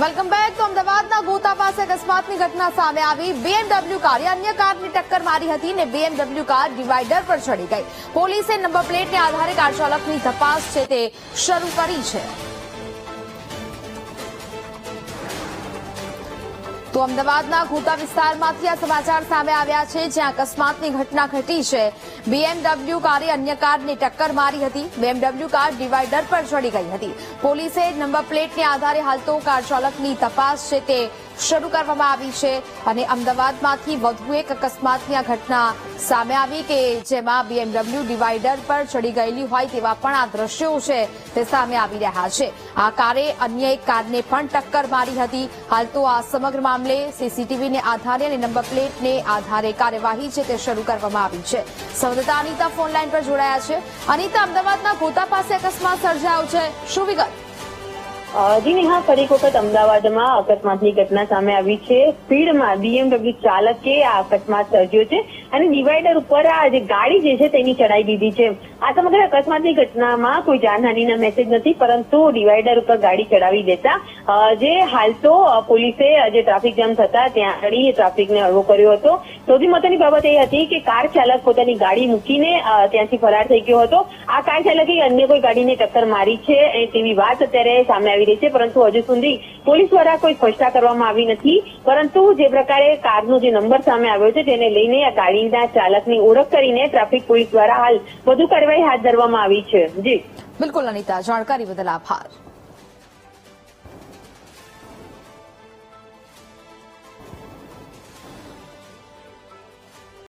Welcome back. તો અમદાવાદના ગોતા પાસે અકસ્માતની ઘટના સામે આવી। BMW કારે અન્ય કારની ટક્કર મારી હતી ને BMW કાર ડિવાઈડર પર ચડી ગઈ। પોલીસે નંબર પ્લેટને આધારે કાર ચાલકની તપાસ છે તે શરૂ કરી છે। તો અમદાવાદના ગોતા વિસ્તારમાંથી આ સમાચાર સામે આવ્યા છે, જ્યાં અકસ્માતની ઘટના ઘટી છે। BMW કારે અન્ય કારને ટક્કર મારી હતી। BMW કાર ડિવાઈડર પર ચડી ગઈ હતી। પોલીસે નંબર પ્લેટને આધારે હાલ તો કાર ચાલકની તપાસ છે તે શરૂ કરવામાં આવી છે। અને અમદાવાદમાંથી વધુ એક અકસ્માતની આ ઘટના સામે આવી કે જેમાં BMW ડિવાઈડર પર ચડી ગયેલી હોય તેવા પણ આ દ્રશ્યો છે તે સામે આવી રહ્યા છે। આ કારે અન્ય એક કારને પણ ટક્કર મારી હતી। હાલ તો આ સમગ્ર મામલે સીસીટીવીને આધારે અને નંબર પ્લેટને આધારે કાર્યવાહી છે તે શરૂ કરવામાં આવી છે। સંવાદદાતા અનિતા ફોન લાઈન પર જોડાયા છે। અનિતા, અમદાવાદના ગોતા પાસે અકસ્માત સર્જાયો છે, શું વિગત? જી નેહા, ફરી એક વખત અમદાવાદમાં અકસ્માતની ઘટના સામે આવી છે। સ્પીડમાં BMW ચાલકે આ અકસ્માત સર્જ્યો છે અને ડિવાઈડર ઉપર આ જે ગાડી જે છે તેની ચડાઈ દીધી છે। આ સમગ્ર અકસ્માતની ઘટનામાં કોઈ જાનહાનિના મેસેજ નથી, પરંતુ ડિવાઈડર ઉપર ગાડી ચડાવી દેતા જે હાલ તો પોલીસે જે ટ્રાફિક જામ થતા ત્યાં આગળ ટ્રાફિકને હળવો કર્યો હતો। સૌથી મહત્વની બાબત એ હતી કે કાર ચાલક પોતાની ગાડી મૂકીને ત્યાંથી ફરાર થઈ ગયો હતો। આ કાર ચાલકે અન્ય કોઈ ગાડીને ટક્કર મારી છે તેવી વાત અત્યારે સામે આવી રહી છે, પરંતુ હજુ સુધી પોલીસ દ્વારા કોઈ સ્પષ્ટતા કરવામાં આવી નથી। પરંતુ જે પ્રકારે કારનો જે નંબર સામે આવ્યો છે તેને લઈને આ ગાડીના ચાલકની ઓળખ કરીને ટ્રાફિક પોલીસ દ્વારા હાલ વધુ કાર્યવાહી હાથ ધરવામાં આવી છે। જી બિલકુલ અનિતા, જાણકારી બદલ આભાર।